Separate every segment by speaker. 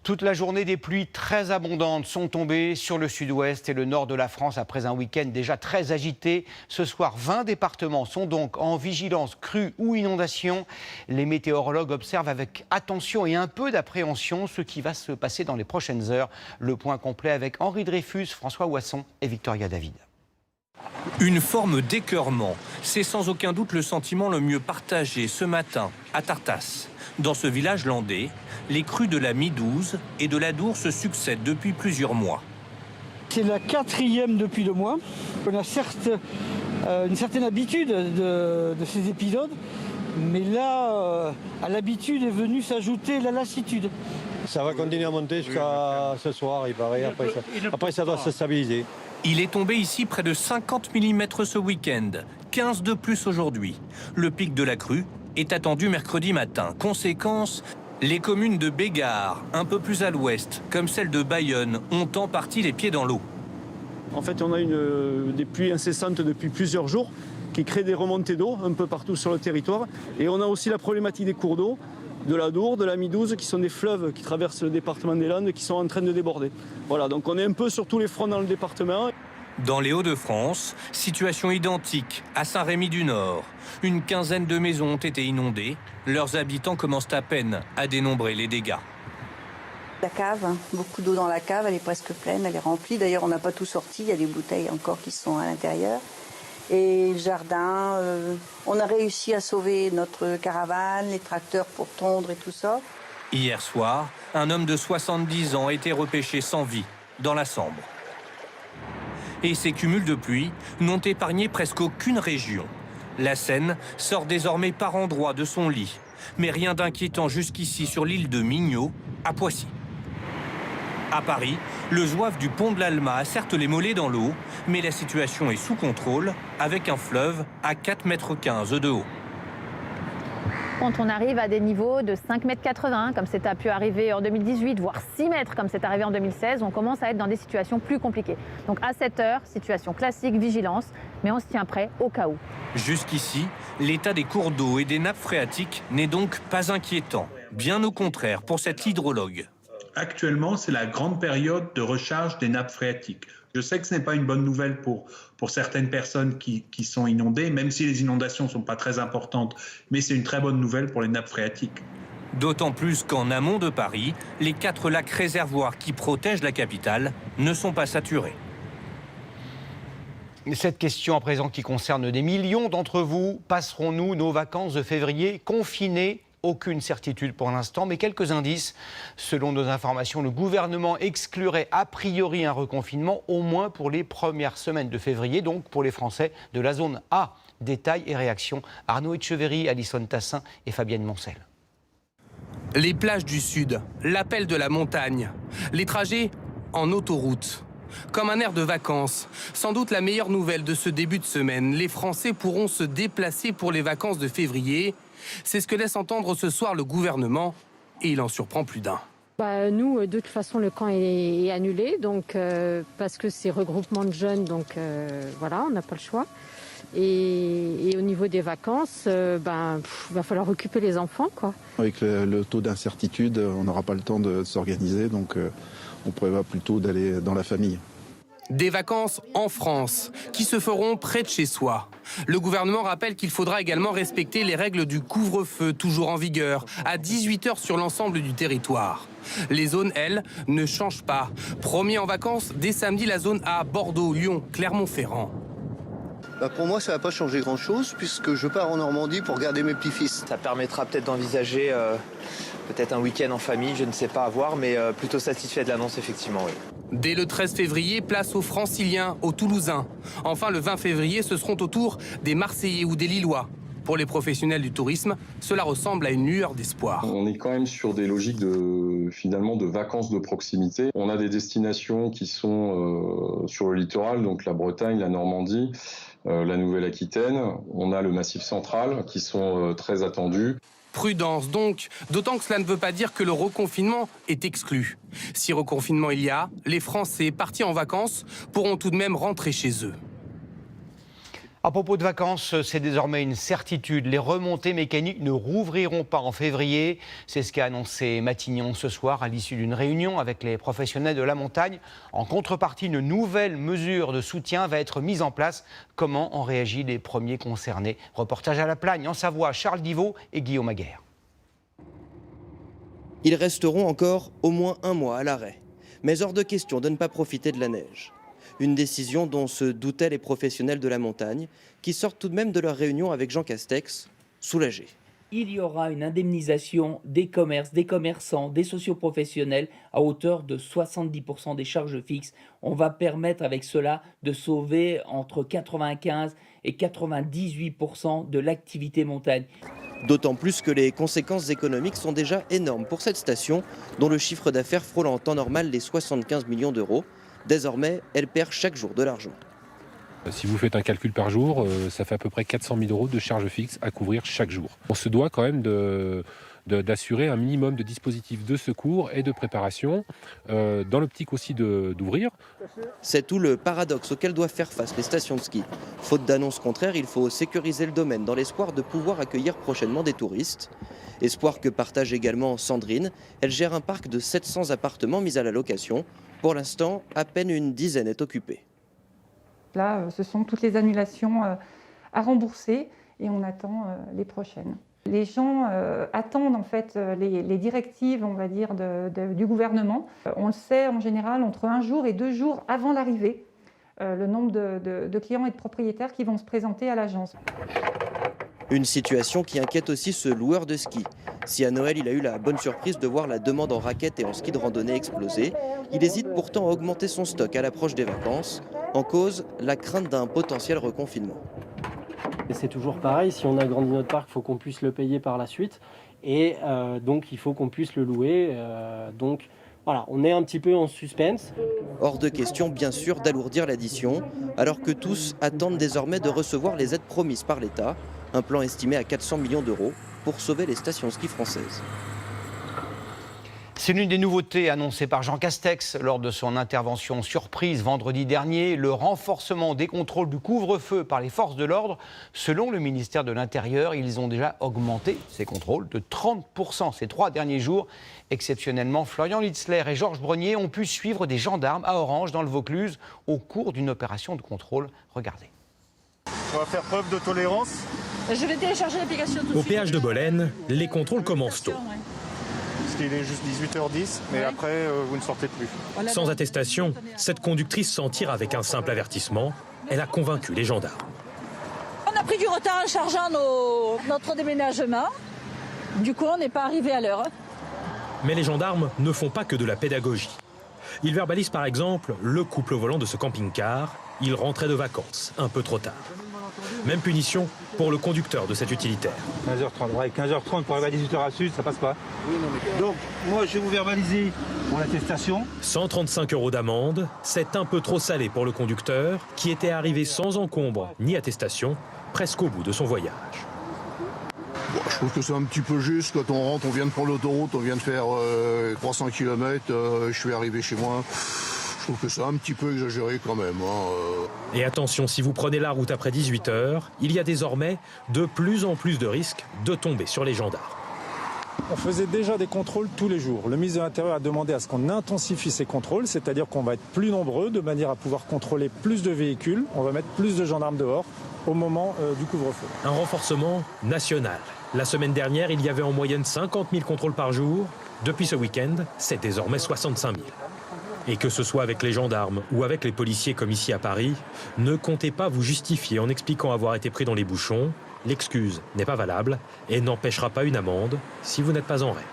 Speaker 1: Toute la journée, des pluies très abondantes sont tombées sur le sud-ouest et le nord de la France après un week-end déjà très agité. Ce soir, 20 départements sont donc en vigilance crue ou inondation. Les météorologues observent avec attention et un peu d'appréhension ce qui va se passer dans les prochaines heures. Le point complet avec Henri Dreyfus, François Ouasson et Victoria David.
Speaker 2: Une forme d'écœurement, c'est sans aucun doute le sentiment le mieux partagé ce matin à Tartas. Dans ce village landais, les crues de la Midouze et de l'Adour se succèdent depuis plusieurs mois.
Speaker 3: C'est la 4e depuis 2 mois. On a certes une certaine habitude de ces épisodes, mais là, à l'habitude est venue s'ajouter la lassitude.
Speaker 4: Ça va continuer à monter jusqu'à ce soir, il paraît. Après, ça doit se stabiliser.
Speaker 2: Il est tombé ici près de 50 mm ce week-end, 15 de plus aujourd'hui. Le pic de la crue est attendu mercredi matin. Conséquence, les communes de Bégard, un peu plus à l'ouest, comme celle de Bayonne, ont en partie les pieds dans l'eau.
Speaker 5: En fait, on a des pluies incessantes depuis plusieurs jours qui créent des remontées d'eau un peu partout sur le territoire. Et on a aussi la problématique des cours d'eau, de l'Adour, de la Midouze, qui sont des fleuves qui traversent le département des Landes et qui sont en train de déborder. Voilà, donc on est un peu sur tous les fronts dans le département.
Speaker 2: Dans les Hauts-de-France, situation identique à Saint-Rémy-du-Nord. Une quinzaine de maisons ont été inondées. Leurs habitants commencent à peine à dénombrer les dégâts.
Speaker 6: La cave, beaucoup d'eau dans la cave, elle est presque pleine, elle est remplie. D'ailleurs, on n'a pas tout sorti, il y a des bouteilles encore qui sont à l'intérieur. Et le jardin, on a réussi à sauver notre caravane, les tracteurs pour tondre et tout ça.
Speaker 2: Hier soir, un homme de 70 ans a été repêché sans vie dans la Sambre. Et ces cumuls de pluie n'ont épargné presque aucune région. La Seine sort désormais par endroits de son lit. Mais rien d'inquiétant jusqu'ici sur l'île de Mignot, à Poissy. À Paris, le zouave du pont de l'Alma a certes les mollets dans l'eau, mais la situation est sous contrôle, avec un fleuve à 4,15 m de haut.
Speaker 7: Quand on arrive à des niveaux de 5,80 m, comme ça a pu arriver en 2018, voire 6 mètres, comme c'est arrivé en 2016, on commence à être dans des situations plus compliquées. Donc à cette heure, situation classique, vigilance, mais on se tient prêt au cas où.
Speaker 2: Jusqu'ici, l'état des cours d'eau et des nappes phréatiques n'est donc pas inquiétant. Bien au contraire pour cette hydrologue.
Speaker 8: Actuellement, c'est la grande période de recharge des nappes phréatiques. Je sais que ce n'est pas une bonne nouvelle pour certaines personnes qui sont inondées, même si les inondations ne sont pas très importantes, mais c'est une très bonne nouvelle pour les nappes phréatiques.
Speaker 2: D'autant plus qu'en amont de Paris, les 4 lacs réservoirs qui protègent la capitale ne sont pas saturés.
Speaker 1: Cette question à présent qui concerne des millions d'entre vous. Passerons-nous nos vacances de février confinés ? Aucune certitude pour l'instant, mais quelques indices. Selon nos informations, le gouvernement exclurait a priori un reconfinement, au moins pour les premières semaines de février, donc pour les Français de la zone A. Détails et réactions, Arnaud Etcheverry, Alison Tassin et Fabienne Moncel.
Speaker 9: Les plages du Sud, l'appel de la montagne, les trajets en autoroute. Comme un air de vacances. Sans doute la meilleure nouvelle de ce début de semaine. Les Français pourront se déplacer pour les vacances de février. C'est ce que laisse entendre ce soir le gouvernement. Et il en surprend plus d'un.
Speaker 10: Nous, de toute façon, le camp est annulé. Donc, parce que c'est regroupement de jeunes. Donc, voilà, on n'a pas le choix. Et au niveau des vacances, va falloir occuper les enfants, quoi.
Speaker 11: Avec le taux d'incertitude, on n'aura pas le temps de s'organiser. Donc, on prévoit plutôt d'aller dans la famille.
Speaker 9: Des vacances en France, qui se feront près de chez soi. Le gouvernement rappelle qu'il faudra également respecter les règles du couvre-feu, toujours en vigueur, à 18 h sur l'ensemble du territoire. Les zones, elles, ne changent pas. Premier en vacances, dès samedi, la zone A, Bordeaux, Lyon, Clermont-Ferrand.
Speaker 12: Pour moi, ça ne va pas changer grand-chose, puisque je pars en Normandie pour garder mes petits-fils.
Speaker 13: Ça permettra peut-être d'envisager peut-être un week-end en famille, je ne sais pas à voir, mais plutôt satisfait de l'annonce, effectivement, oui.
Speaker 9: Dès le 13 février, place aux Franciliens, aux Toulousains. Enfin, le 20 février, ce seront au tour des Marseillais ou des Lillois. Pour les professionnels du tourisme, cela ressemble à une lueur d'espoir.
Speaker 14: On est quand même sur des logiques finalement de vacances de proximité. On a des destinations qui sont sur le littoral, donc la Bretagne, la Normandie, la Nouvelle-Aquitaine. On a le Massif central qui sont très attendus.
Speaker 9: Prudence donc, d'autant que cela ne veut pas dire que le reconfinement est exclu. Si reconfinement il y a, les Français partis en vacances pourront tout de même rentrer chez eux.
Speaker 1: À propos de vacances, c'est désormais une certitude. Les remontées mécaniques ne rouvriront pas en février. C'est ce qu'a annoncé Matignon ce soir à l'issue d'une réunion avec les professionnels de la montagne. En contrepartie, une nouvelle mesure de soutien va être mise en place. Comment ont réagi les premiers concernés? Reportage à La Plagne, en Savoie, Charles Divot et Guillaume Aguerre.
Speaker 15: Ils resteront encore au moins un mois à l'arrêt. Mais hors de question de ne pas profiter de la neige. Une décision dont se doutaient les professionnels de la montagne, qui sortent tout de même de leur réunion avec Jean Castex, soulagés.
Speaker 16: Il y aura une indemnisation des commerces, des commerçants, des socioprofessionnels à hauteur de 70% des charges fixes. On va permettre avec cela de sauver entre 95 et 98% de l'activité montagne.
Speaker 15: D'autant plus que les conséquences économiques sont déjà énormes pour cette station, dont le chiffre d'affaires frôle en temps normal les 75 millions d'euros. Désormais, elle perd chaque jour de l'argent.
Speaker 17: Si vous faites un calcul par jour, ça fait à peu près 400 000 euros de charges fixes à couvrir chaque jour. On se doit quand même d'assurer un minimum de dispositifs de secours et de préparation, dans l'optique aussi d'ouvrir.
Speaker 15: C'est tout le paradoxe auquel doivent faire face les stations de ski. Faute d'annonce contraire, il faut sécuriser le domaine dans l'espoir de pouvoir accueillir prochainement des touristes. Espoir que partage également Sandrine. Elle gère un parc de 700 appartements mis à la location. Pour l'instant, à peine une dizaine est occupée.
Speaker 18: Là, ce sont toutes les annulations à rembourser et on attend les prochaines. Les gens attendent en fait les directives, on va dire, du gouvernement. On le sait en général entre 1 jour et 2 jours avant l'arrivée, le nombre de clients et de propriétaires qui vont se présenter à l'agence.
Speaker 15: Une situation qui inquiète aussi ce loueur de ski. Si à Noël, il a eu la bonne surprise de voir la demande en raquettes et en ski de randonnée exploser, il hésite pourtant à augmenter son stock à l'approche des vacances. En cause, la crainte d'un potentiel reconfinement.
Speaker 19: C'est toujours pareil, si on agrandit notre parc, il faut qu'on puisse le payer par la suite. Et donc, il faut qu'on puisse le louer. Donc, voilà, on est un petit peu en suspense.
Speaker 15: Hors de question, bien sûr, d'alourdir l'addition, alors que tous attendent désormais de recevoir les aides promises par l'État. Un plan estimé à 400 millions d'euros pour sauver les stations ski françaises.
Speaker 1: C'est l'une des nouveautés annoncées par Jean Castex lors de son intervention surprise vendredi dernier, le renforcement des contrôles du couvre-feu par les forces de l'ordre. Selon le ministère de l'Intérieur, ils ont déjà augmenté ces contrôles de 30% ces 3 derniers jours. Exceptionnellement, Florian Litzler et Georges Brenier ont pu suivre des gendarmes à Orange dans le Vaucluse au cours d'une opération de contrôle. Regardez.
Speaker 20: On va faire preuve de tolérance.
Speaker 21: Je vais télécharger l'application tout de suite.
Speaker 22: Au péage de Bolène, les contrôles commencent tôt.
Speaker 20: Parce qu'il est juste 18h10, mais après, vous ne sortez plus.
Speaker 22: Sans attestation, cette conductrice s'en tire avec un simple avertissement. Elle a convaincu les gendarmes.
Speaker 21: On a pris du retard en chargeant notre déménagement. Du coup, on n'est pas arrivé à l'heure.
Speaker 22: Mais les gendarmes ne font pas que de la pédagogie. Ils verbalisent par exemple le couple au volant de ce camping-car. Ils rentraient de vacances, un peu trop tard. Même punition pour le conducteur de cet utilitaire.
Speaker 4: 15h30, ouais, 15h30 pour arriver à 18h à Sud, ça passe pas. Donc, moi, je vais vous verbaliser pour l'attestation.
Speaker 22: 135 € d'amende, c'est un peu trop salé pour le conducteur, qui était arrivé sans encombre ni attestation, presque au bout de son voyage.
Speaker 23: Bon, je trouve que c'est un petit peu juste. Quand on rentre, on vient de prendre l'autoroute, on vient de faire 300 km, je suis arrivé chez moi. Je trouve que c'est un petit peu exagéré quand même.
Speaker 22: Et attention, si vous prenez la route après 18h, il y a désormais de plus en plus de risques de tomber sur les gendarmes.
Speaker 24: On faisait déjà des contrôles tous les jours. Le ministre de l'Intérieur a demandé à ce qu'on intensifie ces contrôles, c'est-à-dire qu'on va être plus nombreux de manière à pouvoir contrôler plus de véhicules. On va mettre plus de gendarmes dehors au moment du couvre-feu.
Speaker 22: Un renforcement national. La semaine dernière, il y avait en moyenne 50 000 contrôles par jour. Depuis ce week-end, c'est désormais 65 000. Et que ce soit avec les gendarmes ou avec les policiers comme ici à Paris, ne comptez pas vous justifier en expliquant avoir été pris dans les bouchons. L'excuse n'est pas valable et n'empêchera pas une amende si vous n'êtes pas en règle.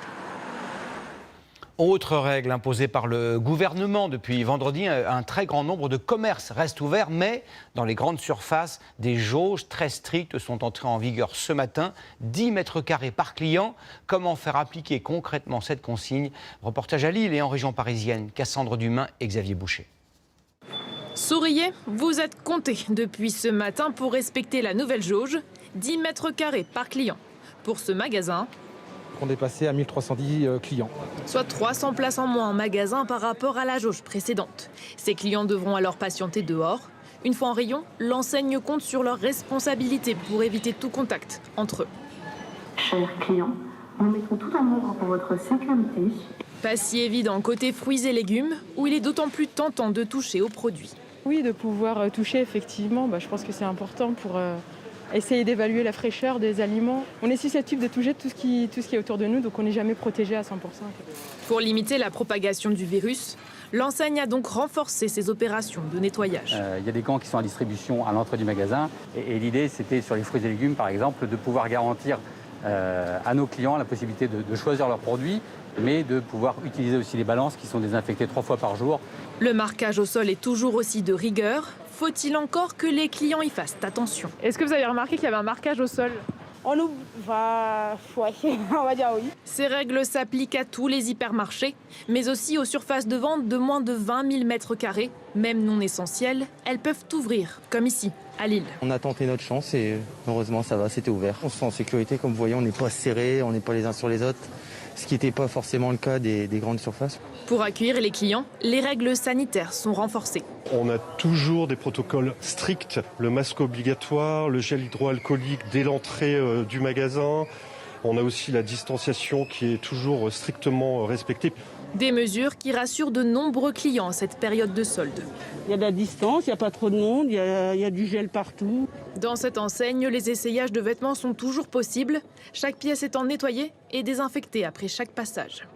Speaker 1: Autre règle imposée par le gouvernement depuis vendredi, un très grand nombre de commerces restent ouverts, mais dans les grandes surfaces, des jauges très strictes sont entrées en vigueur ce matin, 10 mètres carrés par client. Comment faire appliquer concrètement cette consigne? Reportage à Lille et en région parisienne, Cassandre Dumain et Xavier Boucher.
Speaker 25: Souriez, vous êtes comptés depuis ce matin pour respecter la nouvelle jauge, 10 mètres carrés par client. Pour ce magasin,
Speaker 26: on est passé à 1310 clients.
Speaker 25: Soit 300 places en moins en magasin par rapport à la jauge précédente. Ces clients devront alors patienter dehors. Une fois en rayon, l'enseigne compte sur leur responsabilité pour éviter tout contact entre eux.
Speaker 2: Chers clients, nous mettons tout en œuvre pour votre sécurité.
Speaker 25: Pas si évident côté fruits et légumes, où il est d'autant plus tentant de toucher aux produits.
Speaker 3: Oui, de pouvoir toucher, effectivement, je pense que c'est important pour essayer d'évaluer la fraîcheur des aliments. On est susceptible de toucher tout ce qui est autour de nous, donc on n'est jamais protégé à 100%.
Speaker 25: Pour limiter la propagation du virus, l'enseigne a donc renforcé ses opérations de nettoyage.
Speaker 5: Il y a des gants qui sont à distribution à l'entrée du magasin. Et l'idée, c'était sur les fruits et légumes, par exemple, de pouvoir garantir à nos clients la possibilité de choisir leurs produits, mais de pouvoir utiliser aussi les balances qui sont désinfectées 3 fois par jour.
Speaker 25: Le marquage au sol est toujours aussi de rigueur. Faut-il encore que les clients y fassent attention?
Speaker 3: Est-ce que vous avez remarqué qu'il y avait un marquage au sol? On va dire oui.
Speaker 25: Ces règles s'appliquent à tous les hypermarchés, mais aussi aux surfaces de vente de moins de 20 000 m². Même non essentielles, elles peuvent ouvrir, comme ici, à Lille.
Speaker 6: On a tenté notre chance et heureusement ça va, c'était ouvert. On se sent en sécurité, comme vous voyez, on n'est pas serrés, on n'est pas les uns sur les autres, ce qui n'était pas forcément le cas des grandes surfaces.
Speaker 25: Pour accueillir les clients, les règles sanitaires sont renforcées.
Speaker 7: On a toujours des protocoles stricts, le masque obligatoire, le gel hydroalcoolique dès l'entrée du magasin. On a aussi la distanciation qui est toujours strictement respectée.
Speaker 25: Des mesures qui rassurent de nombreux clients en cette période de solde.
Speaker 8: Il y a de la distance, il n'y a pas trop de monde, il y a du gel partout.
Speaker 25: Dans cette enseigne, les essayages de vêtements sont toujours possibles, chaque pièce étant nettoyée et désinfectée après chaque passage.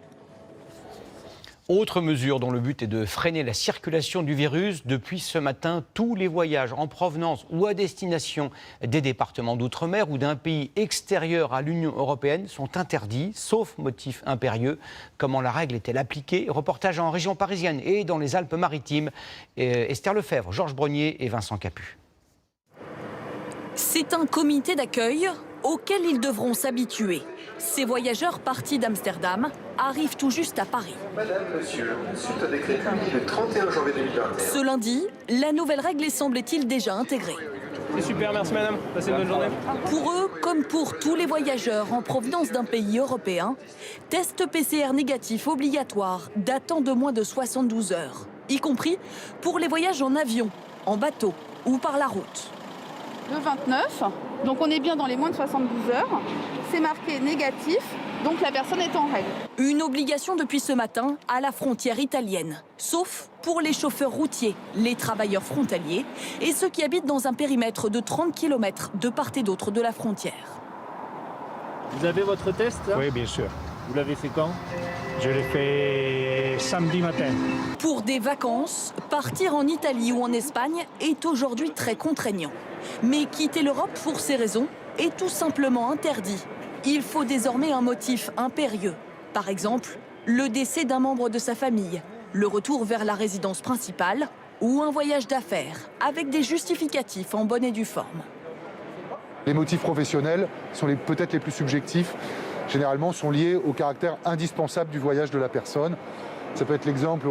Speaker 1: Autre mesure dont le but est de freiner la circulation du virus. Depuis ce matin, tous les voyages en provenance ou à destination des départements d'outre-mer ou d'un pays extérieur à l'Union européenne sont interdits, sauf motif impérieux. Comment la règle est-elle appliquée? Reportage en région parisienne et dans les Alpes-Maritimes. Esther Lefebvre, Georges Brognier et Vincent Capu.
Speaker 27: C'est un comité d'accueil auquel ils devront s'habituer. Ces voyageurs partis d'Amsterdam arrivent tout juste à Paris.
Speaker 28: Madame, monsieur, suite au décret publié le 31 janvier 2021.
Speaker 27: Ce lundi, la nouvelle règle est, semble-t-il, déjà intégrée.
Speaker 29: C'est super, merci madame. Passez une bonne journée.
Speaker 27: Pour eux, comme pour tous les voyageurs en provenance d'un pays européen, test PCR négatif obligatoire datant de moins de 72 heures, y compris pour les voyages en avion, en bateau ou par la route.
Speaker 30: Le 29, donc on est bien dans les moins de 72 heures, c'est marqué négatif, donc la personne est en règle.
Speaker 27: Une obligation depuis ce matin à la frontière italienne, sauf pour les chauffeurs routiers, les travailleurs frontaliers et ceux qui habitent dans un périmètre de 30 km de part et d'autre de la frontière.
Speaker 29: Vous avez votre test là?
Speaker 24: Oui, bien sûr.
Speaker 29: Vous l'avez fait quand?
Speaker 24: Je l'ai fait samedi matin.
Speaker 27: Pour des vacances, partir en Italie ou en Espagne est aujourd'hui très contraignant. Mais quitter l'Europe pour ces raisons est tout simplement interdit. Il faut désormais un motif impérieux. Par exemple, le décès d'un membre de sa famille, le retour vers la résidence principale ou un voyage d'affaires avec des justificatifs en bonne et due forme.
Speaker 31: Les motifs professionnels sont peut-être les plus subjectifs. Généralement, sont liés au caractère indispensable du voyage de la personne. Ça peut être l'exemple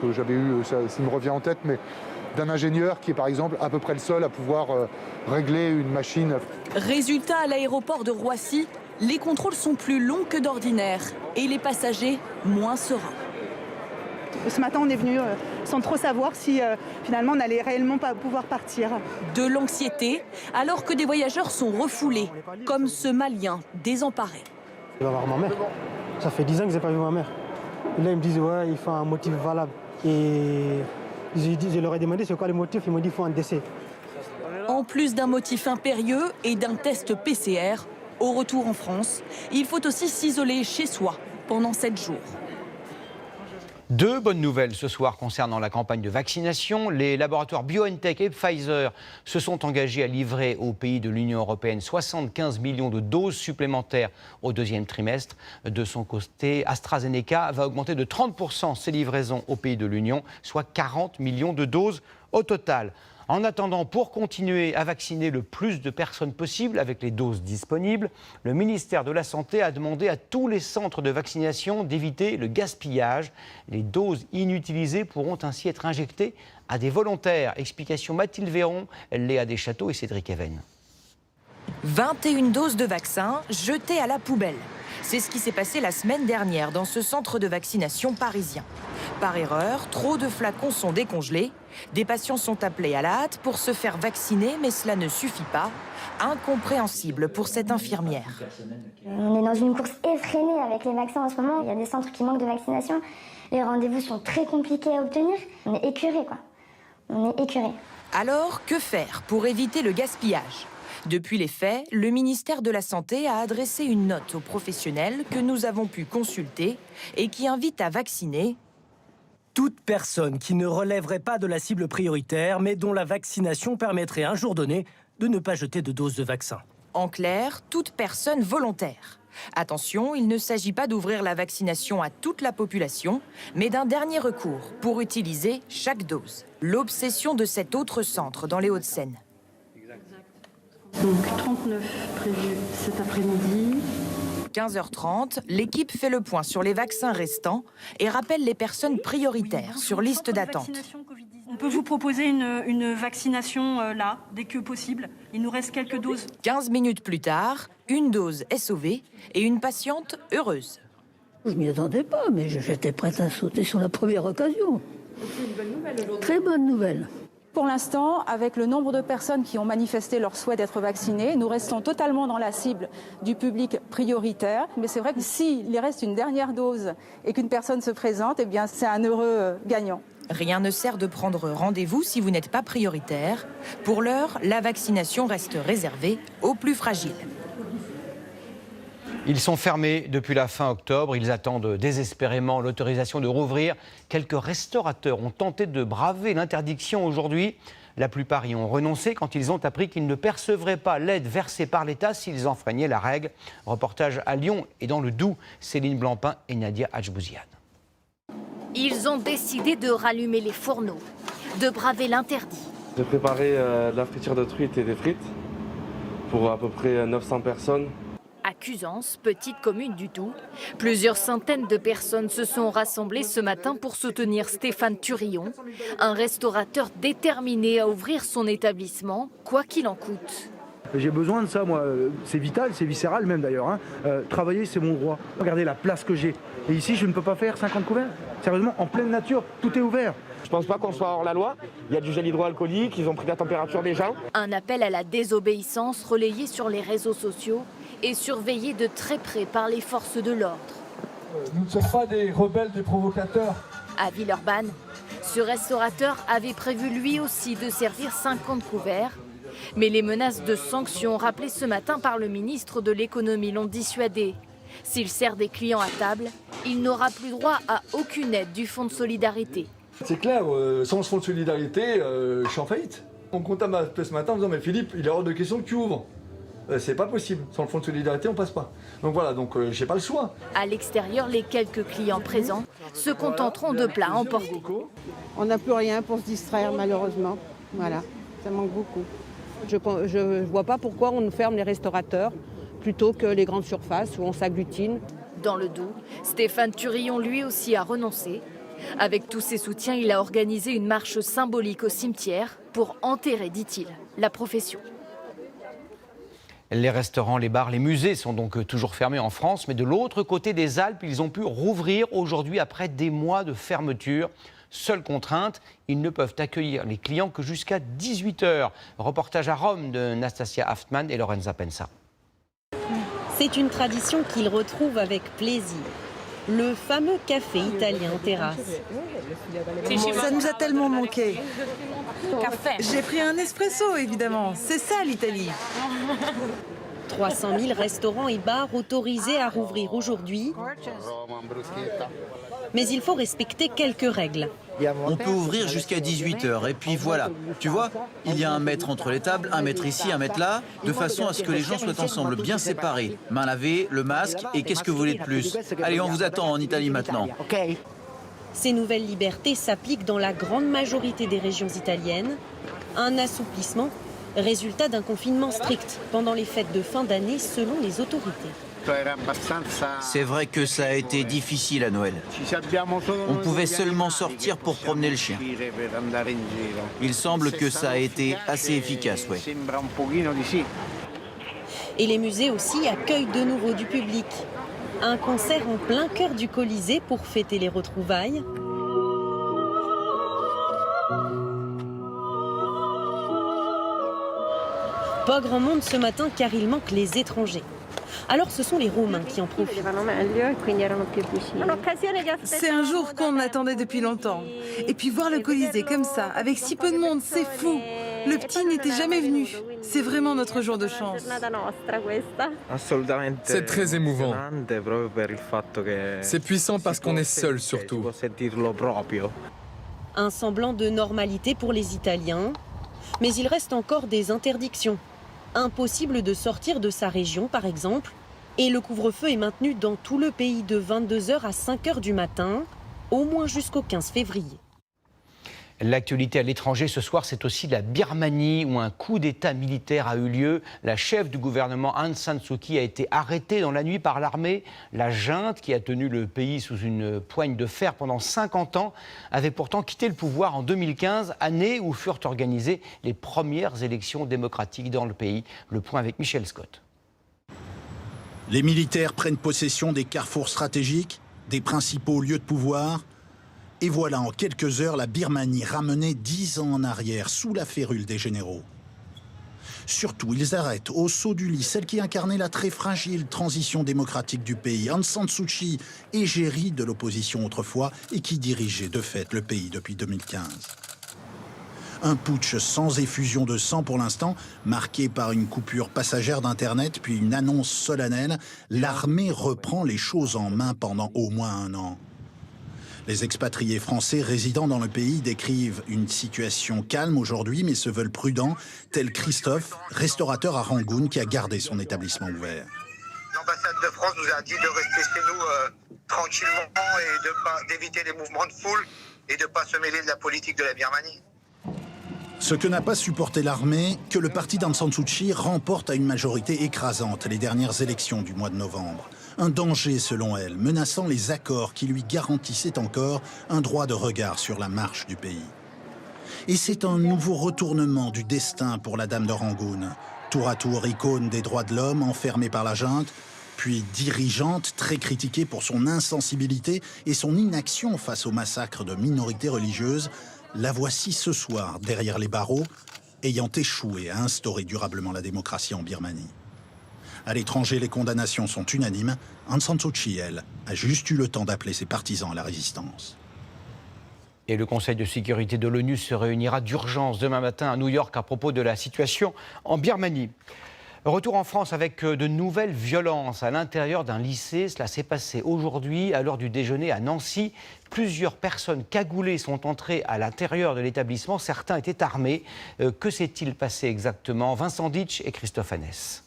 Speaker 31: que j'avais eu, ça me revient en tête, mais d'un ingénieur qui est par exemple à peu près le seul à pouvoir régler une machine.
Speaker 27: Résultat, à l'aéroport de Roissy, les contrôles sont plus longs que d'ordinaire et les passagers moins sereins.
Speaker 30: Ce matin, on est venu sans trop savoir si finalement on allait réellement pas pouvoir partir.
Speaker 27: De l'anxiété, alors que des voyageurs sont refoulés, comme ce Malien désemparé.
Speaker 32: Je vais voir ma mère. Ça fait 10 ans que je n'ai pas vu ma mère. Et là, ils me disent, ouais, il faut un motif valable. Et je leur ai demandé c'est quoi le motif, ils m'ont dit qu'il faut un décès.
Speaker 27: En plus d'un motif impérieux et d'un test PCR, au retour en France, il faut aussi s'isoler chez soi pendant 7 jours.
Speaker 1: Deux bonnes nouvelles ce soir concernant la campagne de vaccination. Les laboratoires BioNTech et Pfizer se sont engagés à livrer aux pays de l'Union européenne 75 millions de doses supplémentaires au deuxième trimestre. De son côté, AstraZeneca va augmenter de 30% ses livraisons aux pays de l'Union, soit 40 millions de doses au total. En attendant, pour continuer à vacciner le plus de personnes possible avec les doses disponibles, le ministère de la Santé a demandé à tous les centres de vaccination d'éviter le gaspillage. Les doses inutilisées pourront ainsi être injectées à des volontaires. Explication Mathilde Véron, Léa Deschâteaux et Cédric Even.
Speaker 33: 21 doses de vaccin jetées à la poubelle. C'est ce qui s'est passé la semaine dernière dans ce centre de vaccination parisien. par erreur, trop de flacons sont décongelés. Des patients sont appelés à la hâte pour se faire vacciner, mais cela ne suffit pas. Incompréhensible pour cette infirmière.
Speaker 9: On est dans une course effrénée avec les vaccins en ce moment. Il y a des centres qui manquent de vaccination. Les rendez-vous sont très compliqués à obtenir. On est écœurés, quoi. On est écœurés.
Speaker 33: Alors, que faire pour éviter le gaspillage ? Depuis les faits, le ministère de la Santé a adressé une note aux professionnels que nous avons pu consulter et qui invite à vacciner
Speaker 10: toute personne qui ne relèverait pas de la cible prioritaire, mais dont la vaccination permettrait un jour donné de ne pas jeter de dose de vaccin.
Speaker 33: En clair, toute personne volontaire. Attention, il ne s'agit pas d'ouvrir la vaccination à toute la population, mais d'un dernier recours pour utiliser chaque dose. L'obsession de cet autre centre dans les Hauts-de-Seine.
Speaker 2: Donc 39 prévus cet après-midi.
Speaker 33: 15h30, l'équipe fait le point sur les vaccins restants et rappelle les personnes prioritaires sur liste d'attente.
Speaker 11: On peut vous proposer une vaccination là, dès que possible. Il nous reste quelques doses.
Speaker 33: 15 minutes plus tard, une dose est sauvée et une patiente heureuse.
Speaker 12: Je m'y attendais pas, mais j'étais prête à sauter sur la première occasion.
Speaker 11: C'est une bonne nouvelle aujourd'hui.
Speaker 12: Très bonne nouvelle.
Speaker 13: Pour l'instant, avec le nombre de personnes qui ont manifesté leur souhait d'être vaccinées, nous restons totalement dans la cible du public prioritaire. Mais c'est vrai que s'il reste une dernière dose et qu'une personne se présente, eh bien c'est un heureux gagnant.
Speaker 33: Rien ne sert de prendre rendez-vous si vous n'êtes pas prioritaire. Pour l'heure, la vaccination reste réservée aux plus fragiles.
Speaker 1: Ils sont fermés depuis la fin octobre. Ils attendent désespérément l'autorisation de rouvrir. Quelques restaurateurs ont tenté de braver l'interdiction aujourd'hui. La plupart y ont renoncé quand ils ont appris qu'ils ne percevraient pas l'aide versée par l'État s'ils enfreignaient la règle. Reportage à Lyon et dans le Doubs, Céline Blancpain et Nadia Hadjbouziane.
Speaker 14: Ils ont décidé de rallumer les fourneaux, de braver l'interdit.
Speaker 15: J'ai préparé de la friture de truite et des frites pour à peu près 900 personnes.
Speaker 14: À Cusance, petite commune du Doubs, plusieurs centaines de personnes se sont rassemblées ce matin pour soutenir Stéphane Turillon, un restaurateur déterminé à ouvrir son établissement, quoi qu'il en coûte.
Speaker 16: J'ai besoin de ça, moi. C'est vital, c'est viscéral même d'ailleurs. Travailler, c'est mon droit. Regardez la place que j'ai. Et ici, je ne peux pas faire 50 couverts. Sérieusement, en pleine nature, tout est ouvert.
Speaker 17: Je pense pas qu'on soit hors la loi. Il y a du gel hydroalcoolique, ils ont pris la température déjà.
Speaker 14: Un appel à la désobéissance relayé sur les réseaux sociaux et surveillé de très près par les forces de l'ordre.
Speaker 16: Nous ne sommes pas des rebelles, des provocateurs.
Speaker 14: À Villeurbanne, ce restaurateur avait prévu lui aussi de servir 50 couverts. Mais les menaces de sanctions rappelées ce matin par le ministre de l'économie l'ont dissuadé. S'il sert des clients à table, il n'aura plus droit à aucune aide du fonds de solidarité.
Speaker 16: C'est clair, sans ce fonds de solidarité, je suis en faillite. On compte à m'appeler ce matin en disant mais Philippe, il est hors de question que tu ouvres. C'est pas possible, sans le fonds de solidarité on passe pas. Donc voilà, j'ai pas le choix.
Speaker 14: À l'extérieur, les quelques clients présents se contenteront de plats emportés.
Speaker 18: On n'a plus rien pour se distraire malheureusement. Voilà, ça manque beaucoup. Je ne vois pas pourquoi on ferme les restaurateurs plutôt que les grandes surfaces où on s'agglutine.
Speaker 14: Dans le Doubs, Stéphane Turillon lui aussi a renoncé. Avec tous ses soutiens, il a organisé une marche symbolique au cimetière pour enterrer, dit-il, la profession.
Speaker 1: Les restaurants, les bars, les musées sont donc toujours fermés en France. Mais de l'autre côté des Alpes, ils ont pu rouvrir aujourd'hui après des mois de fermeture. Seule contrainte, ils ne peuvent accueillir les clients que jusqu'à 18h. Reportage à Rome de Nastasia Haftmann et Lorenza Pensa.
Speaker 19: C'est une tradition qu'ils retrouvent avec plaisir. Le fameux café italien en terrasse.
Speaker 20: Ça nous a tellement manqué. J'ai pris un espresso, évidemment. C'est ça, l'Italie.
Speaker 19: 300 000 restaurants et bars autorisés à rouvrir aujourd'hui. Mais il faut respecter quelques règles.
Speaker 21: On peut ouvrir jusqu'à 18h et puis voilà. Tu vois, il y a 1 mètre entre les tables, 1 mètre ici, 1 mètre là, de façon à ce que les gens soient ensemble, bien séparés. Main lavée, le masque et qu'est-ce que vous voulez de plus? Allez, on vous attend en Italie maintenant.
Speaker 19: Ces nouvelles libertés s'appliquent dans la grande majorité des régions italiennes. Un assouplissement, résultat d'un confinement strict pendant les fêtes de fin d'année selon les autorités.
Speaker 21: C'est vrai que ça a été difficile à Noël. On pouvait seulement sortir pour promener le chien. Il semble que ça a été assez efficace, ouais.
Speaker 19: Et les musées aussi accueillent de nouveau du public. Un concert en plein cœur du Colisée pour fêter les retrouvailles. Pas grand monde ce matin car il manque les étrangers. Alors ce sont les Romains qui en profitent.
Speaker 20: C'est un jour qu'on attendait depuis longtemps. Et puis voir le Colisée comme ça, avec si peu de monde, c'est fou. Le petit n'était jamais venu. C'est vraiment notre jour de chance.
Speaker 3: C'est très émouvant. C'est puissant parce qu'on est seul surtout.
Speaker 19: Un semblant de normalité pour les Italiens. Mais il reste encore des interdictions. Impossible de sortir de sa région, par exemple. Et le couvre-feu est maintenu dans tout le pays de 22h à 5h du matin, au moins jusqu'au 15 février.
Speaker 1: L'actualité à l'étranger ce soir, c'est aussi la Birmanie où un coup d'État militaire a eu lieu. La chef du gouvernement Aung San Suu Kyi a été arrêtée dans la nuit par l'armée. La junte, qui a tenu le pays sous une poigne de fer pendant 50 ans, avait pourtant quitté le pouvoir en 2015, année où furent organisées les premières élections démocratiques dans le pays. Le point avec Michel Scott.
Speaker 4: Les militaires prennent possession des carrefours stratégiques, des principaux lieux de pouvoir. Et voilà, en quelques heures, la Birmanie ramenée 10 ans en arrière, sous la férule des généraux. Surtout, ils arrêtent au saut du lit celle qui incarnait la très fragile transition démocratique du pays, Aung San Suu Kyi, égérie de l'opposition autrefois et qui dirigeait de fait le pays depuis 2015. Un putsch sans effusion de sang pour l'instant, marqué par une coupure passagère d'Internet puis une annonce solennelle, l'armée reprend les choses en main pendant au moins un an. Les expatriés français résidant dans le pays décrivent une situation calme aujourd'hui, mais se veulent prudents, tel Christophe, restaurateur à Rangoon, qui a gardé son établissement ouvert.
Speaker 5: L'ambassade de France nous a dit de rester chez nous tranquillement et d'éviter les mouvements de foule et de ne pas se mêler de la politique de la Birmanie.
Speaker 4: Ce que n'a pas supporté l'armée, que le parti d'Aung San Suu Kyi remporte à une majorité écrasante les dernières élections du mois de novembre. Un danger, selon elle, menaçant les accords qui lui garantissaient encore un droit de regard sur la marche du pays. Et c'est un nouveau retournement du destin pour la dame de Rangoon. Tour à tour icône des droits de l'homme, enfermée par la junte, puis dirigeante, très critiquée pour son insensibilité et son inaction face au massacre de minorités religieuses, la voici ce soir derrière les barreaux, ayant échoué à instaurer durablement la démocratie en Birmanie. À l'étranger, les condamnations sont unanimes. Aung San Suu Kyi, elle, a juste eu le temps d'appeler ses partisans à la résistance.
Speaker 1: Et le Conseil de sécurité de l'ONU se réunira d'urgence demain matin à New York à propos de la situation en Birmanie. Retour en France avec de nouvelles violences à l'intérieur d'un lycée. Cela s'est passé aujourd'hui à l'heure du déjeuner à Nancy. Plusieurs personnes cagoulées sont entrées à l'intérieur de l'établissement. Certains étaient armés. Que s'est-il passé exactement? Vincent Ditch et Christophe Annès.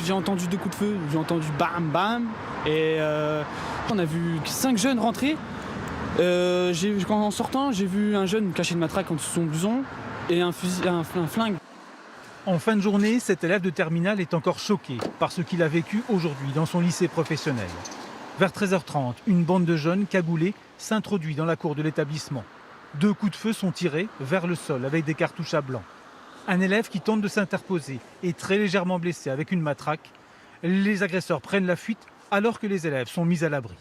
Speaker 6: J'ai entendu 2 coups de feu, j'ai entendu bam bam et on a vu 5 jeunes rentrer. En sortant, j'ai vu un jeune cacher une matraque en dessous de son blouson et un flingue.
Speaker 7: En fin de journée, cet élève de terminale est encore choqué par ce qu'il a vécu aujourd'hui dans son lycée professionnel. Vers 13h30, une bande de jeunes cagoulés s'introduit dans la cour de l'établissement. 2 coups de feu sont tirés vers le sol avec des cartouches à blanc. Un élève qui tente de s'interposer est très légèrement blessé avec une matraque. Les agresseurs prennent la fuite alors que les élèves sont mis à l'abri.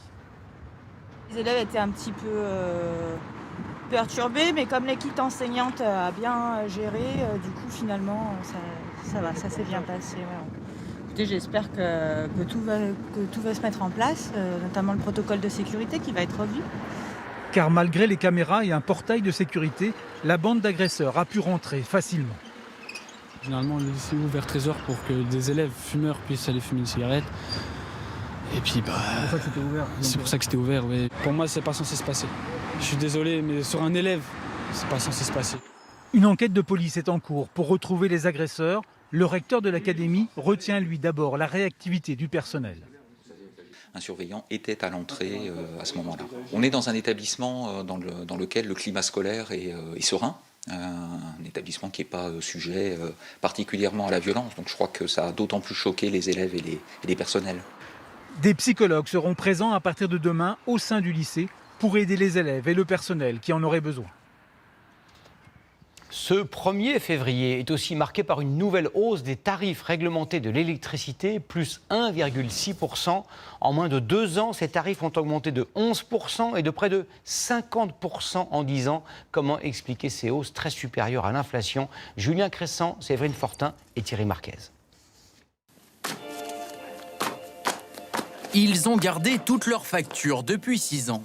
Speaker 8: Les élèves étaient un petit peu perturbés, mais comme l'équipe enseignante a bien géré, du coup finalement ça va, ça s'est bien passé. Ouais. Écoutez, j'espère que tout va se mettre en place, notamment le protocole de sécurité qui va être revu.
Speaker 7: Car malgré les caméras et un portail de sécurité, la bande d'agresseurs a pu rentrer facilement.
Speaker 6: Généralement, le lycée est ouvert 13h pour que des élèves fumeurs puissent aller fumer une cigarette. Et puis, c'est pour ça que c'était ouvert. Ouais. Pour moi, c'est pas censé se passer. Je suis désolé, mais sur un élève, c'est pas censé se passer.
Speaker 7: Une enquête de police est en cours pour retrouver les agresseurs. Le recteur de l'académie retient, lui, d'abord la réactivité du personnel.
Speaker 22: Un surveillant était à l'entrée à ce moment-là. On est dans un établissement dans lequel le climat scolaire est serein. Un établissement qui n'est pas sujet particulièrement à la violence. Donc je crois que ça a d'autant plus choqué les élèves et les personnels.
Speaker 7: Des psychologues seront présents à partir de demain au sein du lycée pour aider les élèves et le personnel qui en auraient besoin.
Speaker 1: Ce 1er février est aussi marqué par une nouvelle hausse des tarifs réglementés de l'électricité, plus 1,6%. En moins de 2 ans, ces tarifs ont augmenté de 11% et de près de 50% en 10 ans. Comment expliquer ces hausses très supérieures à l'inflation? Julien Crescent, Séverine Fortin et Thierry Marquez.
Speaker 2: Ils ont gardé toutes leurs factures depuis 6 ans.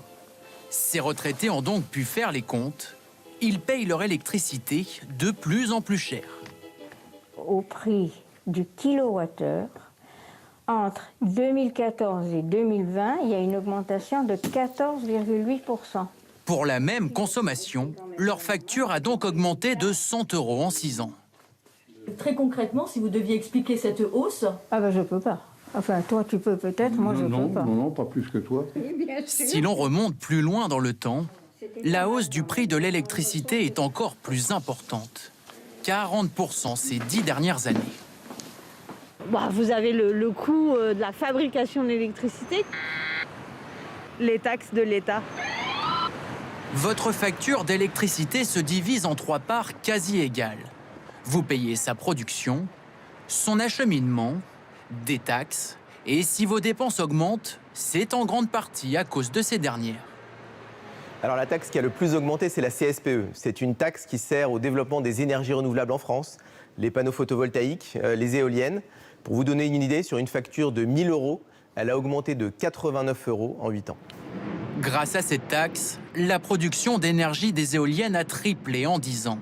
Speaker 2: Ces retraités ont donc pu faire les comptes. Ils payent leur électricité de plus en plus cher.
Speaker 9: Au prix du kilowattheure, entre 2014 et 2020, il y a une augmentation de 14,8%.
Speaker 2: Pour la même consommation, leur facture a donc augmenté de 100 € en 6 ans.
Speaker 11: Très concrètement, si vous deviez expliquer cette hausse...
Speaker 9: Ah ben je peux pas. Enfin, toi tu peux peut-être, moi je peux pas.
Speaker 10: Non, pas plus que toi.
Speaker 2: Si l'on remonte plus loin dans le temps, la hausse du prix de l'électricité est encore plus importante. 40% ces 10 dernières années.
Speaker 23: Bah, vous avez le coût de la fabrication de l'électricité, les taxes de l'État.
Speaker 2: Votre facture d'électricité se divise en 3 parts quasi égales. Vous payez sa production, son acheminement, des taxes, et si vos dépenses augmentent, c'est en grande partie à cause de ces dernières.
Speaker 24: Alors la taxe qui a le plus augmenté, c'est la CSPE. C'est une taxe qui sert au développement des énergies renouvelables en France, les panneaux photovoltaïques, les éoliennes. Pour vous donner une idée, sur une facture de 1 000 €, elle a augmenté de 89 € en 8 ans.
Speaker 2: Grâce à cette taxe, la production d'énergie des éoliennes a triplé en 10 ans.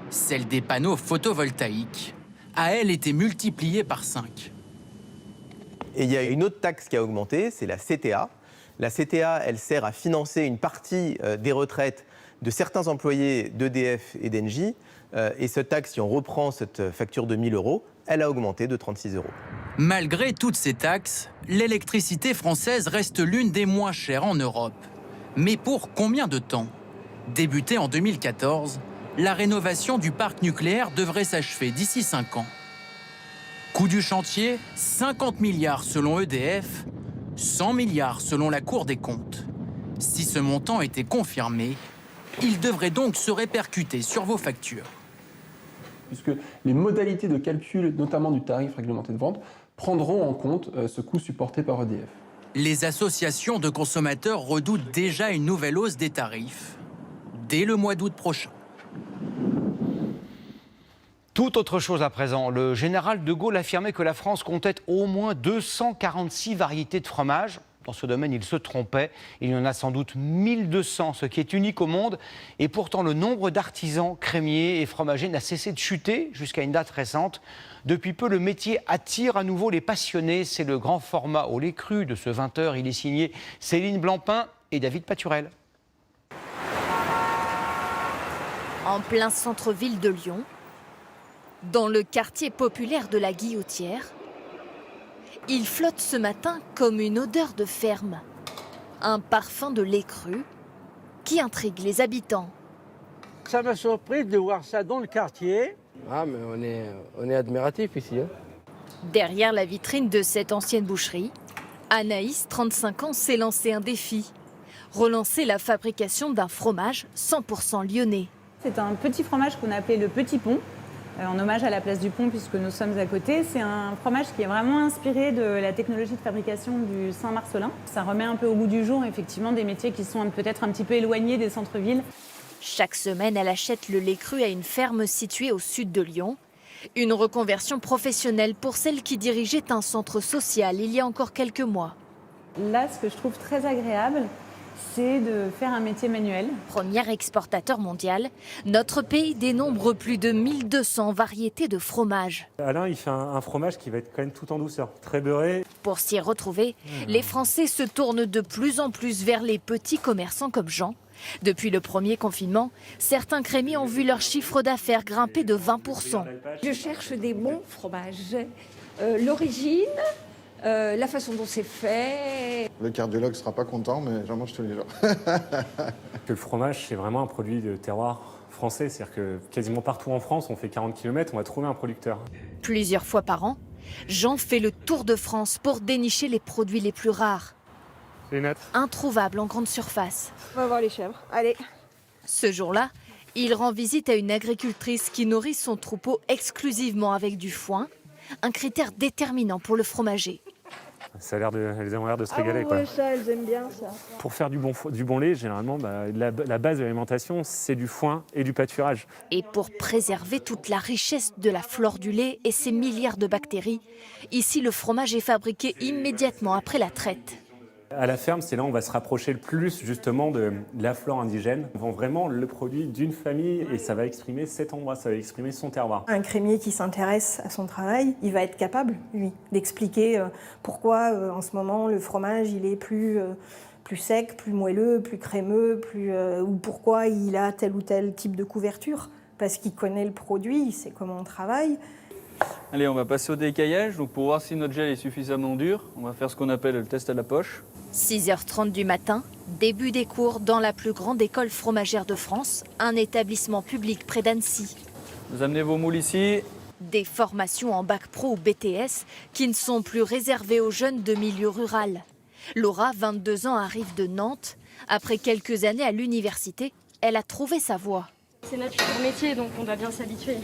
Speaker 2: Celle des panneaux photovoltaïques a, elle, été multipliée par 5.
Speaker 24: Et il y a une autre taxe qui a augmenté, c'est la CTA. La CTA, elle sert à financer une partie des retraites de certains employés d'EDF et d'Engie. Et cette taxe, si on reprend cette facture de 1 000 €, elle a augmenté de 36 €.
Speaker 2: Malgré toutes ces taxes, l'électricité française reste l'une des moins chères en Europe. Mais pour combien de temps? Débutée en 2014, la rénovation du parc nucléaire devrait s'achever d'ici 5 ans. Coût du chantier, 50 milliards selon EDF, 100 milliards selon la Cour des comptes. Si ce montant était confirmé, il devrait donc se répercuter sur vos factures.
Speaker 25: Puisque les modalités de calcul, notamment du tarif réglementé de vente, prendront en compte ce coût supporté par EDF.
Speaker 2: Les associations de consommateurs redoutent déjà une nouvelle hausse des tarifs dès le mois d'août prochain.
Speaker 1: Tout autre chose à présent. Le général de Gaulle affirmait que la France comptait au moins 246 variétés de fromage. Dans ce domaine, il se trompait. Il y en a sans doute 1200, ce qui est unique au monde. Et pourtant, le nombre d'artisans, crémiers et fromagers n'a cessé de chuter jusqu'à une date récente. Depuis peu, le métier attire à nouveau les passionnés. C'est le grand format au lait cru de ce 20h. Il est signé Céline Blancpain et David Paturel.
Speaker 14: En plein centre-ville de Lyon, dans le quartier populaire de la Guillotière, il flotte ce matin comme une odeur de ferme. Un parfum de lait cru qui intrigue les habitants.
Speaker 26: Ça m'a surpris de voir ça dans le quartier.
Speaker 17: Ah, mais on est admiratifs ici. Hein.
Speaker 14: Derrière la vitrine de cette ancienne boucherie, Anaïs, 35 ans, s'est lancé un défi. Relancer la fabrication d'un fromage 100% lyonnais.
Speaker 27: C'est un petit fromage qu'on a appelé le Petit Pont, en hommage à la place du Pont puisque nous sommes à côté. C'est un fromage qui est vraiment inspiré de la technologie de fabrication du Saint-Marcellin. Ça remet un peu au goût du jour, effectivement, des métiers qui sont peut-être un petit peu éloignés des centres-villes.
Speaker 14: Chaque semaine, elle achète le lait cru à une ferme située au sud de Lyon. Une reconversion professionnelle pour celle qui dirigeait un centre social il y a encore quelques mois.
Speaker 27: Là, ce que je trouve très agréable, c'est de faire un métier manuel.
Speaker 14: Premier exportateur mondial, notre pays dénombre plus de 1200 variétés de fromage.
Speaker 28: Alain, il fait un fromage qui va être quand même tout en douceur, très beurré.
Speaker 14: Pour s'y retrouver, les Français se tournent de plus en plus vers les petits commerçants comme Jean. Depuis le premier confinement, certains crémiers ont vu leur chiffre d'affaires grimper de 20%.
Speaker 29: Je cherche des bons fromages, l'origine, la façon dont c'est fait.
Speaker 10: Le cardiologue ne sera pas content, mais j'en mange tous les jours.
Speaker 28: Le fromage, c'est vraiment un produit de terroir français. C'est-à-dire que quasiment partout en France, on fait 40 km, on va trouver un producteur.
Speaker 14: Plusieurs fois par an, Jean fait le tour de France pour dénicher les produits les plus rares. Introuvables en grande surface.
Speaker 29: On va voir les chèvres. Allez.
Speaker 14: Ce jour-là, Il rend visite à une agricultrice qui nourrit son troupeau exclusivement avec du foin, un critère déterminant pour le fromager.
Speaker 28: Elles ont l'air de se régaler.
Speaker 29: Ouais, ça, elles aiment bien ça.
Speaker 28: Pour faire du bon lait, généralement, la base de l'alimentation, c'est du foin et du pâturage.
Speaker 14: Et pour préserver toute la richesse de la flore du lait et ses milliards de bactéries, ici le fromage est fabriqué immédiatement après la traite.
Speaker 28: À la ferme, c'est là où on va se rapprocher le plus justement de la flore indigène. On vend vraiment le produit d'une famille et ça va exprimer cet endroit, ça va exprimer son terroir.
Speaker 3: Un crémier qui s'intéresse à son travail, il va être capable, lui, d'expliquer pourquoi en ce moment le fromage il est plus sec, plus moelleux, plus crémeux, ou pourquoi il a tel ou tel type de couverture. Parce qu'il connaît le produit, il sait comment on travaille.
Speaker 6: Allez, on va passer au décaillage. Donc pour voir si notre gel est suffisamment dur, on va faire ce qu'on appelle le test à la poche.
Speaker 14: 6h30 du matin, début des cours dans la plus grande école fromagère de France, un établissement public près d'Annecy.
Speaker 6: Vous amenez vos moules ici.
Speaker 14: Des formations en bac pro ou BTS qui ne sont plus réservées aux jeunes de milieu rural. Laura, 22 ans, arrive de Nantes. Après quelques années à l'université, elle a trouvé sa voie.
Speaker 11: C'est notre futur métier, donc on doit bien s'habituer.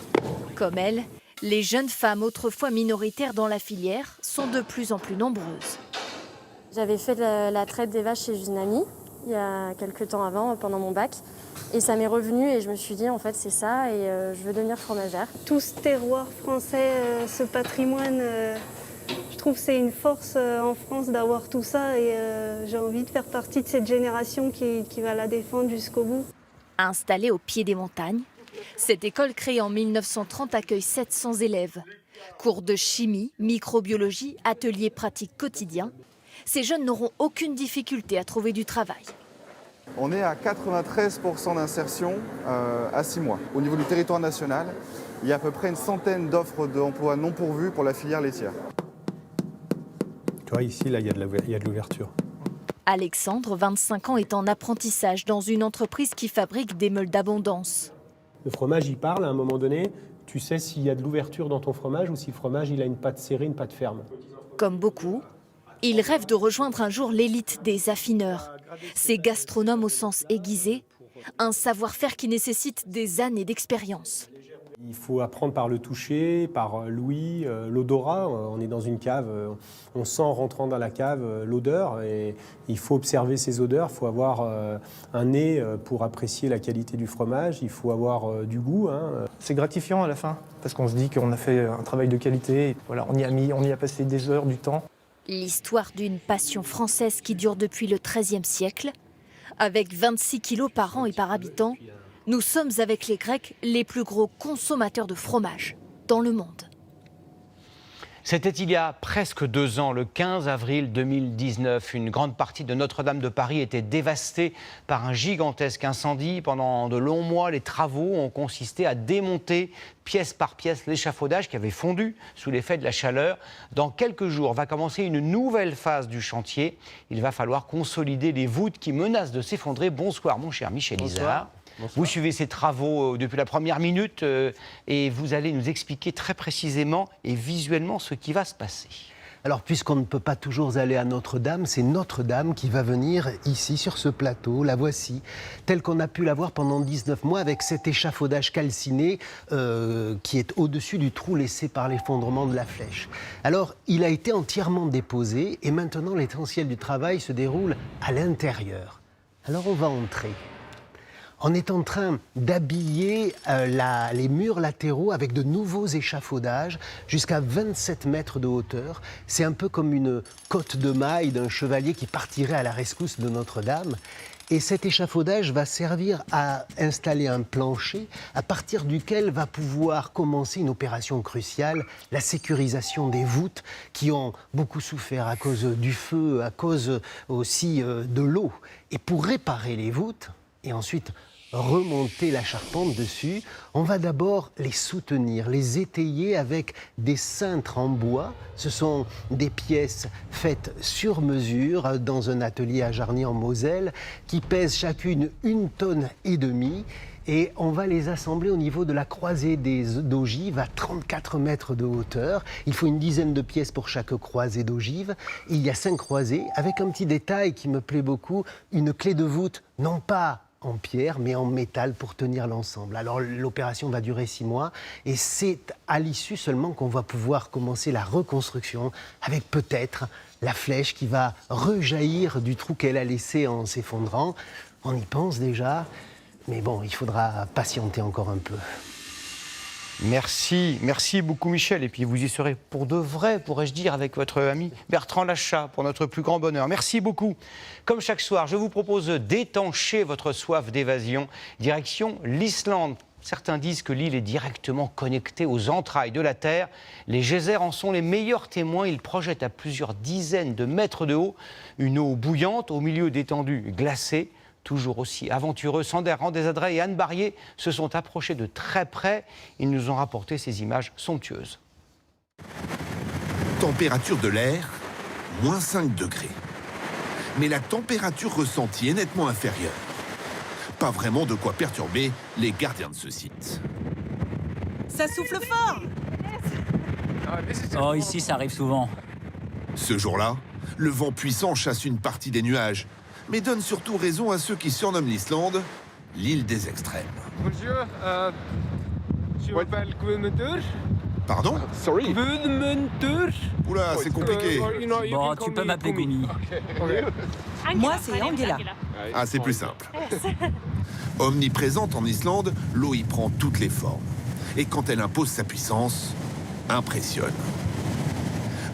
Speaker 14: Comme elle, les jeunes femmes autrefois minoritaires dans la filière sont de plus en plus nombreuses.
Speaker 11: J'avais fait la traite des vaches chez une amie, il y a quelques temps avant, pendant mon bac. Et ça m'est revenu et je me suis dit, en fait, c'est ça et je veux devenir fromagère.
Speaker 29: Tout ce terroir français, ce patrimoine, je trouve que c'est une force en France d'avoir tout ça et j'ai envie de faire partie de cette génération qui va la défendre jusqu'au bout.
Speaker 14: Installée au pied des montagnes, cette école créée en 1930 accueille 700 élèves. Cours de chimie, microbiologie, ateliers pratiques quotidiens. Ces jeunes n'auront aucune difficulté à trouver du travail.
Speaker 10: On est à 93% d'insertion à 6 mois. Au niveau du territoire national, il y a à peu près une centaine d'offres d'emploi non pourvues pour la filière laitière.
Speaker 12: Tu vois, ici, là, il y a de l'ouverture.
Speaker 14: Alexandre, 25 ans, est en apprentissage dans une entreprise qui fabrique des meules d'abondance.
Speaker 12: Le fromage, il parle à un moment donné. Tu sais s'il y a de l'ouverture dans ton fromage ou si le fromage il a une pâte serrée, une pâte ferme.
Speaker 14: Comme beaucoup, il rêve de rejoindre un jour l'élite des affineurs. Ces gastronomes au sens aiguisé, un savoir-faire qui nécessite des années d'expérience.
Speaker 12: Il faut apprendre par le toucher, par l'ouïe, l'odorat. On est dans une cave, on sent en rentrant dans la cave l'odeur et il faut observer ces odeurs. Il faut avoir un nez pour apprécier la qualité du fromage, il faut avoir du goût.
Speaker 13: C'est gratifiant à la fin parce qu'on se dit qu'on a fait un travail de qualité. Voilà, on y a passé des heures, du temps.
Speaker 14: L'histoire d'une passion française qui dure depuis le XIIIe siècle. Avec 26 kilos par an et par habitant, nous sommes avec les Grecs les plus gros consommateurs de fromage dans le monde.
Speaker 1: C'était il y a presque 2 ans, le 15 avril 2019. Une grande partie de Notre-Dame de Paris était dévastée par un gigantesque incendie. Pendant de longs mois, les travaux ont consisté à démonter pièce par pièce l'échafaudage qui avait fondu sous l'effet de la chaleur. Dans quelques jours va commencer une nouvelle phase du chantier. Il va falloir consolider les voûtes qui menacent de s'effondrer. Bonsoir mon cher Michel Izard. Vous suivez ces travaux depuis la première minute et vous allez nous expliquer très précisément et visuellement ce qui va se passer.
Speaker 15: Alors, puisqu'on ne peut pas toujours aller à Notre-Dame, c'est Notre-Dame qui va venir ici, sur ce plateau. La voici, telle qu'on a pu la voir pendant 19 mois, avec cet échafaudage calciné qui est au-dessus du trou laissé par l'effondrement de la flèche. Alors, il a été entièrement déposé et maintenant, l'essentiel du travail se déroule à l'intérieur. Alors, on va entrer. On est en train d'habiller les murs latéraux avec de nouveaux échafaudages jusqu'à 27 mètres de hauteur. C'est un peu comme une cotte de maille d'un chevalier qui partirait à la rescousse de Notre-Dame. Et cet échafaudage va servir à installer un plancher à partir duquel va pouvoir commencer une opération cruciale, la sécurisation des voûtes qui ont beaucoup souffert à cause du feu, à cause aussi de l'eau. Et pour réparer les voûtes et ensuite remonter la charpente dessus, on va d'abord les soutenir, les étayer avec des cintres en bois. Ce sont des pièces faites sur mesure dans un atelier à Jarny en Moselle qui pèsent chacune 1,5 tonnes. Et on va les assembler au niveau de la croisée d'ogives à 34 mètres de hauteur. Il faut une dizaine de pièces pour chaque croisée d'ogives. Il y a 5 croisées avec un petit détail qui me plaît beaucoup, une clé de voûte, non pas en pierre, mais en métal pour tenir l'ensemble. Alors l'opération va durer 6 mois et c'est à l'issue seulement qu'on va pouvoir commencer la reconstruction avec peut-être la flèche qui va rejaillir du trou qu'elle a laissé en s'effondrant. On y pense déjà, mais bon, il faudra patienter encore un peu.
Speaker 1: Merci beaucoup Michel. Et puis vous y serez pour de vrai, pourrais-je dire, avec votre ami Bertrand Lachat, pour notre plus grand bonheur. Merci beaucoup. Comme chaque soir, je vous propose d'étancher votre soif d'évasion. Direction l'Islande. Certains disent que l'île est directement connectée aux entrailles de la Terre. Les geysers en sont les meilleurs témoins. Ils projettent à plusieurs dizaines de mètres de haut une eau bouillante au milieu d'étendues glacées. Toujours aussi aventureux, Sander Randézadré et Anne Barrier se sont approchés de très près. Ils nous ont rapporté ces images somptueuses.
Speaker 4: Température de l'air, moins 5 degrés. Mais la température ressentie est nettement inférieure. Pas vraiment de quoi perturber les gardiens de ce site.
Speaker 5: Ça souffle fort!
Speaker 8: Oh, ici, ça arrive souvent.
Speaker 4: Ce jour-là, le vent puissant chasse une partie des nuages, mais donne surtout raison à ceux qui surnomment l'Islande l'île des extrêmes.
Speaker 16: Bonjour, je m'appelle Guðmundur.
Speaker 4: Pardon? Sorry.
Speaker 16: Guðmundur.
Speaker 4: Oula, c'est compliqué.
Speaker 8: Bon, tu peux m'appeler Gumi.
Speaker 5: Moi, c'est Angela.
Speaker 4: Ah, c'est plus simple. Omniprésente en Islande, l'eau y prend toutes les formes. Et quand elle impose sa puissance, impressionne.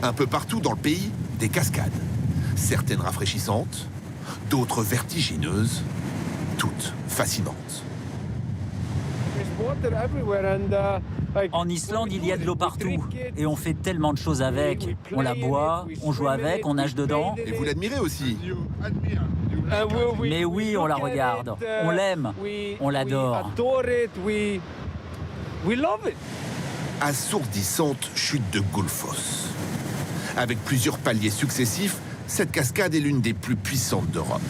Speaker 4: Un peu partout dans le pays, des cascades. Certaines rafraîchissantes, d'autres vertigineuses, toutes fascinantes.
Speaker 8: En Islande, il y a de l'eau partout. Et on fait tellement de choses avec. On la boit, on joue avec, on nage dedans.
Speaker 4: Et vous l'admirez aussi?
Speaker 8: Mais oui, on la regarde. On l'aime. On l'adore.
Speaker 4: Assourdissante chute de Gullfoss. Avec plusieurs paliers successifs, cette cascade est l'une des plus puissantes d'Europe.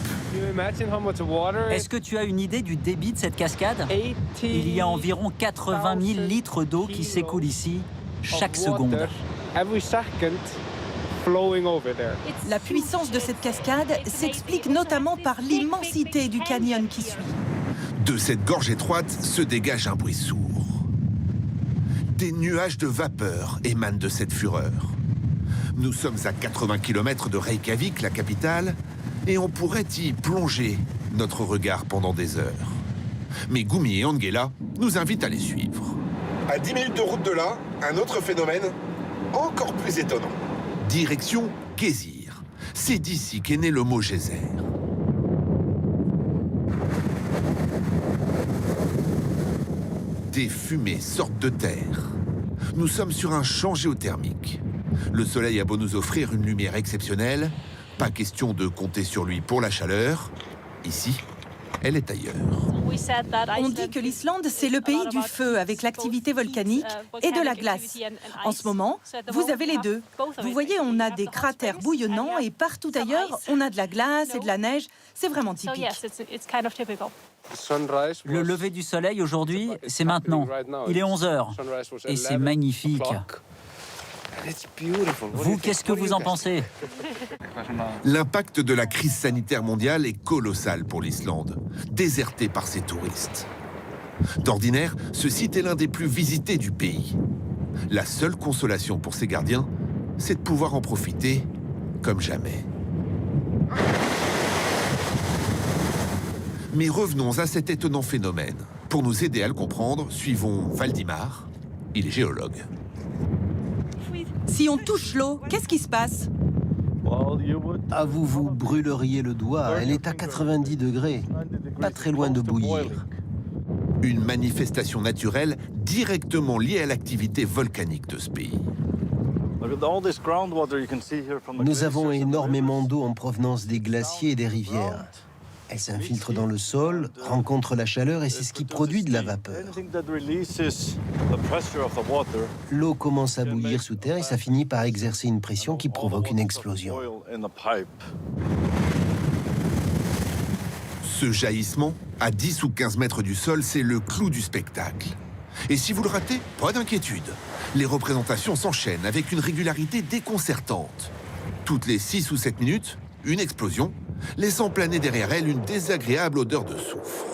Speaker 8: Est-ce que tu as une idée du débit de cette cascade? Il y a environ 80 000 litres d'eau qui s'écoulent ici chaque seconde.
Speaker 5: La puissance de cette cascade s'explique notamment par l'immensité du canyon qui suit.
Speaker 4: De cette gorge étroite se dégage un bruit sourd. Des nuages de vapeur émanent de cette fureur. Nous sommes à 80 km de Reykjavik, la capitale, et on pourrait y plonger notre regard pendant des heures. Mais Gumi et Angela nous invitent à les suivre.
Speaker 18: À 10 minutes de route de là, un autre phénomène encore plus étonnant.
Speaker 4: Direction Geysir. C'est d'ici qu'est né le mot geyser. Des fumées sortent de terre. Nous sommes sur un champ géothermique. Le soleil a beau nous offrir une lumière exceptionnelle, pas question de compter sur lui pour la chaleur. Ici, elle est ailleurs.
Speaker 5: On dit que l'Islande, c'est le pays du feu avec l'activité volcanique et de la glace. En ce moment, vous avez les deux. Vous voyez, on a des cratères bouillonnants et partout ailleurs, on a de la glace et de la neige. C'est vraiment typique.
Speaker 8: Le lever du soleil aujourd'hui, c'est maintenant. Il est 11 h et c'est magnifique. Vous, qu'est-ce que vous en pensez?
Speaker 4: L'impact de la crise sanitaire mondiale est colossal pour l'Islande, désertée par ses touristes. D'ordinaire, ce site est l'un des plus visités du pays. La seule consolation pour ses gardiens, c'est de pouvoir en profiter comme jamais. Mais revenons à cet étonnant phénomène. Pour nous aider à le comprendre, suivons Valdimar. Il est géologue.
Speaker 5: Si on touche l'eau, qu'est-ce qui se passe?
Speaker 15: Ah, vous brûleriez le doigt. Elle est à 90 degrés, pas très loin de bouillir.
Speaker 4: Une manifestation naturelle directement liée à l'activité volcanique de ce pays.
Speaker 15: Nous avons énormément d'eau en provenance des glaciers et des rivières. Elle s'infiltre dans le sol, rencontre la chaleur et c'est ce qui produit de la vapeur. L'eau commence à bouillir sous terre et ça finit par exercer une pression qui provoque une explosion.
Speaker 4: Ce jaillissement, à 10 ou 15 mètres du sol, c'est le clou du spectacle. Et si vous le ratez, pas d'inquiétude. Les représentations s'enchaînent avec une régularité déconcertante. Toutes les 6 ou 7 minutes, une explosion, laissant planer derrière elle une désagréable odeur de soufre.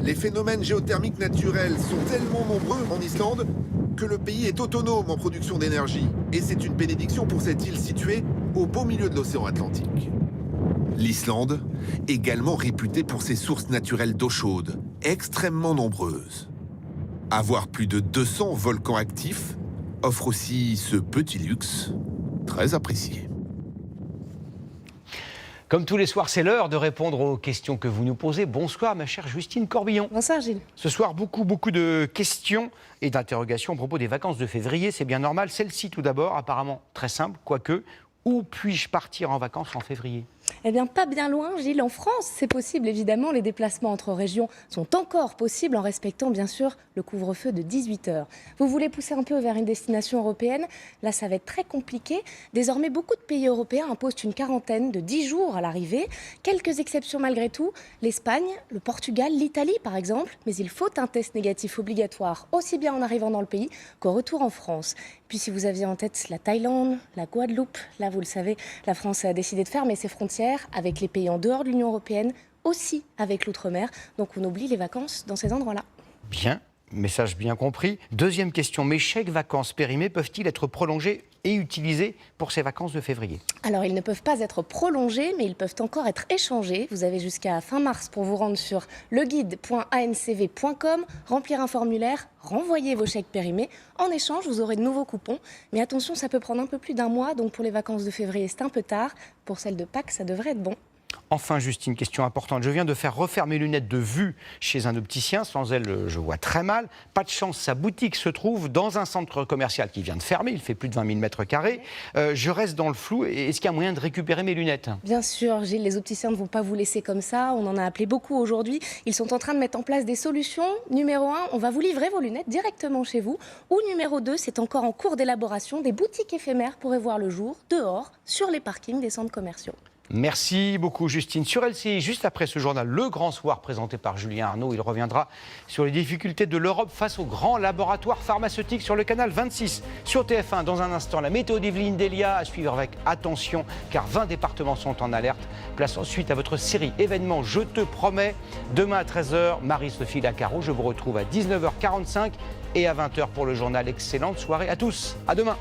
Speaker 4: Les phénomènes géothermiques naturels sont tellement nombreux en Islande que le pays est autonome en production d'énergie. Et c'est une bénédiction pour cette île située au beau milieu de l'océan Atlantique. L'Islande, également réputée pour ses sources naturelles d'eau chaude, extrêmement nombreuses. Avoir plus de 200 volcans actifs offre aussi ce petit luxe très apprécié.
Speaker 1: Comme tous les soirs, c'est l'heure de répondre aux questions que vous nous posez. Bonsoir, ma chère Justine Corbillon.
Speaker 7: Bonsoir, Gilles.
Speaker 1: Ce soir, beaucoup de questions et d'interrogations à propos des vacances de février. C'est bien normal. Celle-ci, tout d'abord, apparemment très simple, quoique. Où puis-je partir en vacances en février ?
Speaker 7: Eh bien, pas bien loin, Gilles. En France, c'est possible, évidemment. Les déplacements entre régions sont encore possibles en respectant, bien sûr, le couvre-feu de 18h. Vous voulez pousser un peu vers une destination européenne ? Là, ça va être très compliqué. Désormais, beaucoup de pays européens imposent une quarantaine de 10 jours à l'arrivée. Quelques exceptions malgré tout. L'Espagne, le Portugal, l'Italie, par exemple. Mais il faut un test négatif obligatoire, aussi bien en arrivant dans le pays qu'au retour en France. Puis, si vous aviez en tête la Thaïlande, la Guadeloupe, là, vous le savez, la France a décidé de fermer ses frontières avec les pays en dehors de l'Union européenne, aussi avec l'outre-mer. Donc on oublie les vacances dans ces endroits-là.
Speaker 1: Bien, message bien compris. Deuxième question, mes chèques vacances périmés peuvent-ils être prolongés et utilisés pour ces vacances de février ?
Speaker 7: Alors ils ne peuvent pas être prolongés, mais ils peuvent encore être échangés. Vous avez jusqu'à fin mars pour vous rendre sur leguide.ancv.com, remplir un formulaire, renvoyer vos chèques périmés. En échange, vous aurez de nouveaux coupons. Mais attention, ça peut prendre un peu plus d'un mois, donc pour les vacances de février, c'est un peu tard. Pour celles de Pâques, ça devrait être bon.
Speaker 1: Enfin, Justine, question importante. Je viens de faire refaire mes lunettes de vue chez un opticien. Sans elles, je vois très mal. Pas de chance, sa boutique se trouve dans un centre commercial qui vient de fermer. Il fait plus de 20 000 mètres carrés. Je reste dans le flou. Est-ce qu'il y a moyen de récupérer mes lunettes ?
Speaker 7: Bien sûr, Gilles, les opticiens ne vont pas vous laisser comme ça. On en a appelé beaucoup aujourd'hui. Ils sont en train de mettre en place des solutions. Numéro 1, on va vous livrer vos lunettes directement chez vous. Ou numéro 2, c'est encore en cours d'élaboration. Des boutiques éphémères pourraient voir le jour, dehors, sur les parkings des centres commerciaux.
Speaker 1: Merci beaucoup, Justine. Sur LCI, juste après ce journal, Le Grand Soir, présenté par Julien Arnaud, il reviendra sur les difficultés de l'Europe face aux grands laboratoires pharmaceutiques sur le canal 26. Sur TF1, dans un instant, la météo d'Evelyne Delia à suivre avec attention, car 20 départements sont en alerte. Place ensuite à votre série événements Je te promets. Demain à 13h, Marie-Sophie Lacaro. Je vous retrouve à 19h45 et à 20h pour le journal. Excellente soirée à tous. À demain.